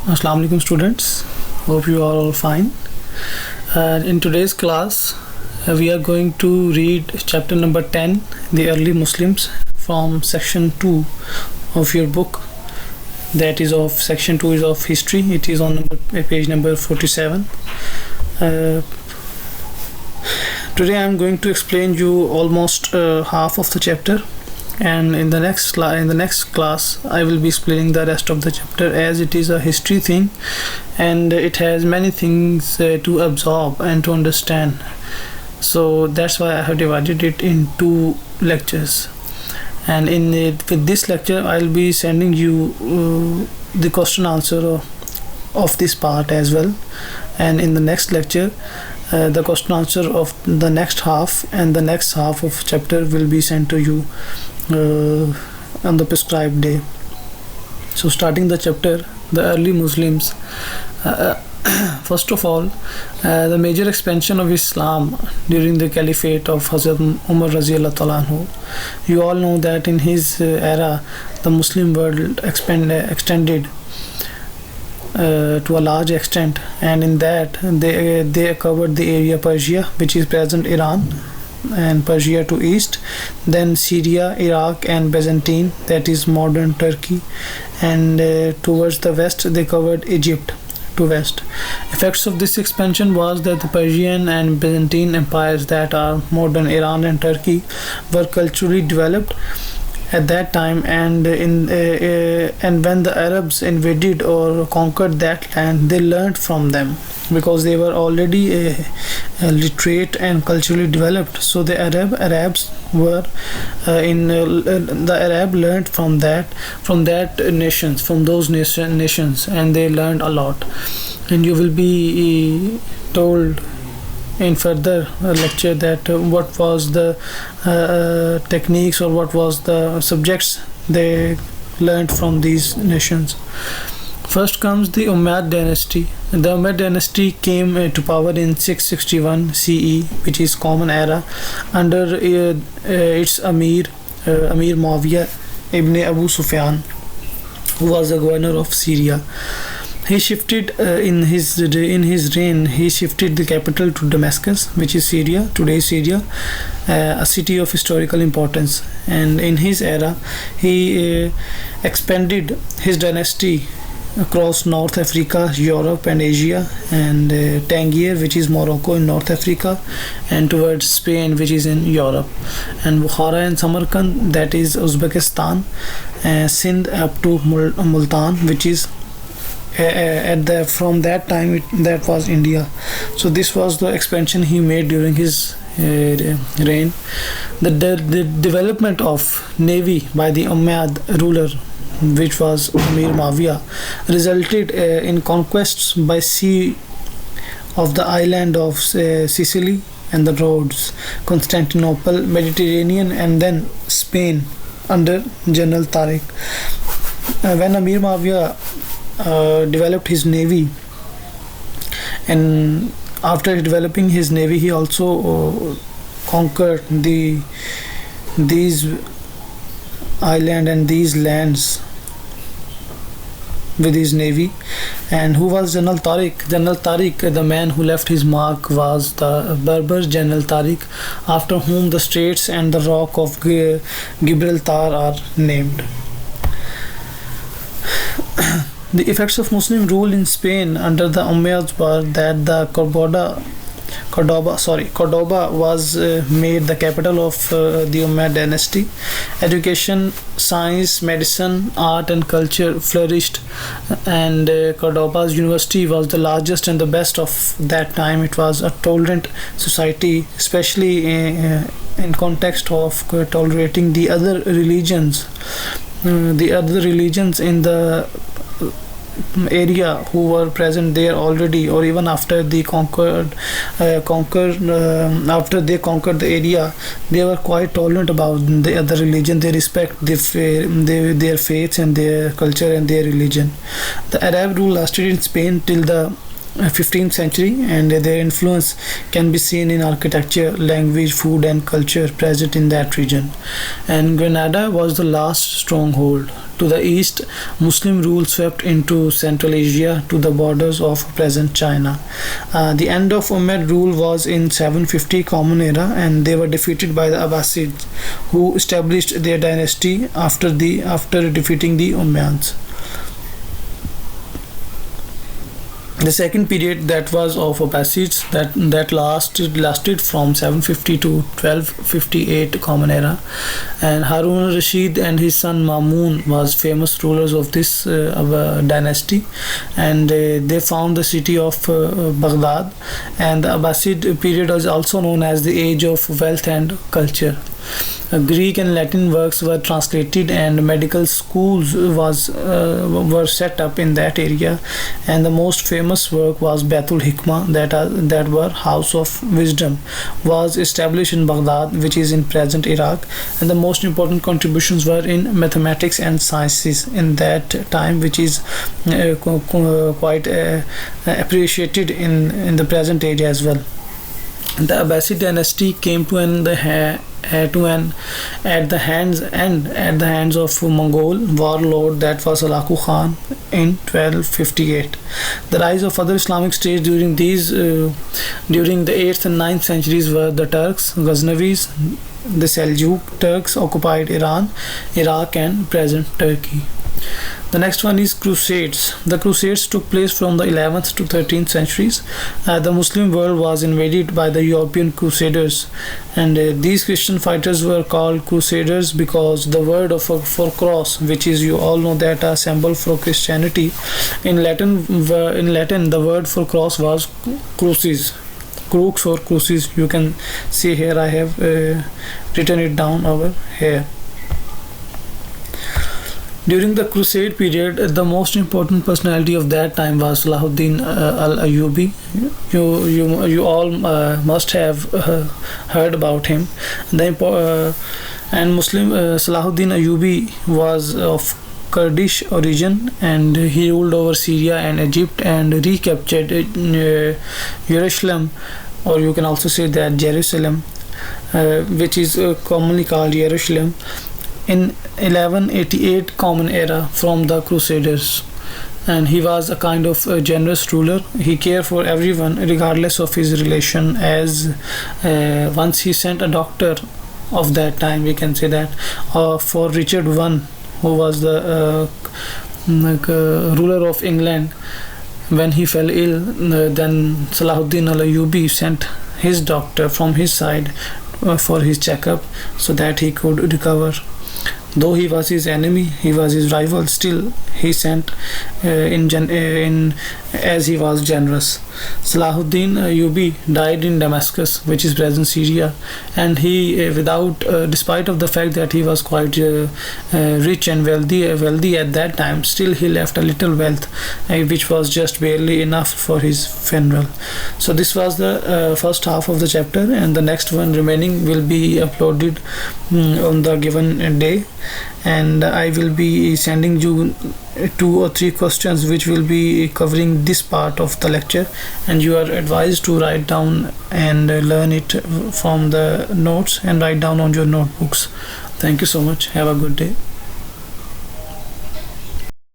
Assalamu alaikum students, hope you are all fine. In today's class we are going to read chapter number 10, the early Muslims, from section 2 of your book. That is of section 2 is of history. It is on page number 47. Today I am going to explain you almost half of the chapter, and in the next class I will be explaining the rest of the chapter, as it is a history thing and it has many things to absorb and to understand. So that's why I have divided it in two lectures, and with this lecture I'll be sending you the question answer of this part as well, and in the next lecture the question answer of the next half and the next half of chapter will be sent to you on the prescribed day. So starting the chapter, the early Muslims. First of all, the major expansion of Islam during the caliphate of Hazrat Umar Raziyallahu Ta'ala anhu. You all know that in his era the Muslim world extended to a large extent, and in that they covered the area Persia, which is present Iran, and Persia to east, then Syria, Iraq and Byzantine, that is modern Turkey, and towards the west they covered Egypt to west. Effects of this expansion was that the Persian and Byzantine empires, that are modern Iran and Turkey, were culturally developed at that time, and when the Arabs invaded or conquered that land, they learned from them because they were already literate and culturally developed. So the Arabs were the Arab learned from those nations, and they learned a lot. And you will be told in further lecture that what was the techniques or what was the subjects they learned from these nations. First comes the Umayyad Dynasty. The Umayyad Dynasty came to power in 661 CE, which is Common Era, under its Amir Muawiyah ibn Abu Sufyan, who was the governor of Syria. He shifted in his reign. He shifted the capital to Damascus, which is Syria, today's Syria, a city of historical importance. And in his era, he expanded his dynasty across North Africa, Europe and Asia, and Tangier, which is Morocco in North Africa, and towards Spain, which is in Europe, and Bukhara and Samarkand, that is Uzbekistan, Sindh up to Multan, which is from that time that was India. So this was the expansion he made during his reign. The development of navy by the Umayyad ruler, which was Amir Muawiyah, resulted in conquests by sea of the island of Sicily and the Rhodes, Constantinople, Mediterranean, and then Spain under General Tariq. When Amir Muawiyah developed his navy, and after developing his navy he also conquered these island and these lands with his navy. And who was General Tariq? General Tariq, the man who left his mark, was the Berber General Tariq, after whom the straits and the rock of Gibraltar are named. The effects of Muslim rule in Spain under the Umayyads were that the Cordoba was made the capital of the Umayyad dynasty. Education, science, medicine, art and culture flourished, and Cordoba's university was the largest and the best of that time. It was a tolerant society, especially in context of tolerating the other religions in the area who were present there already, or even after they conquered the area. They were quite tolerant about the other religion. They respect their faiths and their culture and their religion. The Arab rule lasted in Spain till the 15th century, and their influence can be seen in architecture, language, food, and culture present in that region. And Granada was the last stronghold. To the east, Muslim rule swept into Central Asia to the borders of present China. The end of Umayyad rule was in 750 Common Era, and they were defeated by the Abbasids, who established their dynasty after defeating the Umayyads. The second period, that was of Abbasids, that lasted from 750 to 1258 Common Era, and Harun al-Rashid and his son Mamun was famous rulers of this dynasty, and they found the city of Baghdad. And the Abbasid period is also known as the age of wealth and culture. Greek and Latin works were translated, and medical schools were set up in that area. And the most famous work was Baitul Hikmah, that were House of Wisdom, was established in Baghdad, which is in present Iraq. And the most important contributions were in mathematics and sciences in that time, which is quite appreciated in the present age as well. The Abbasid dynasty came to an at the hands of Mongol warlord, that was Alaku Khan, in 1258. The rise of other Islamic states during the 8th and 9th centuries were the Turks, Ghaznavis. The Seljuk Turks occupied Iran, Iraq, and present Turkey. The next one is Crusades. The Crusades took place from the 11th to 13th centuries. The Muslim world was invaded by the European Crusaders, and these Christian fighters were called Crusaders because the word for cross, which is, you all know, that a symbol for Christianity. In Latin, the word for cross was crucis. Crux or crucis. You can see here I have written it down over here. During the Crusade period, the most important personality of that time was Salahuddin al-Ayyubi. You all must have heard about him. And Muslim Salahuddin Ayyubi was of Kurdish origin, and he ruled over Syria and Egypt and recaptured Jerusalem, or you can also say that Jerusalem, which is commonly called Jerusalem, in 1188 Common Era from the Crusaders. And he was a kind of generous ruler. He cared for everyone regardless of his relation, as once he sent a doctor of that time, we can say that, for Richard I, who was the ruler of England. When he fell ill, then Salahuddin al-Ayyubi sent his doctor from his side for his checkup, so that he could recover. Though he was his enemy, he was his rival, still he sent as he was generous. Salahuddin Ayyubi died in Damascus, which is present Syria, and he, despite of the fact that he was quite rich and wealthy at that time, still he left a little wealth, which was just barely enough for his funeral. So this was the first half of the chapter, and the next one remaining will be uploaded on the given day, and I will be sending you 2 or 3 questions which will be covering this part of the lecture, and you are advised to write down and learn it from the notes and write down on your notebooks. Thank you so much. Have a good day.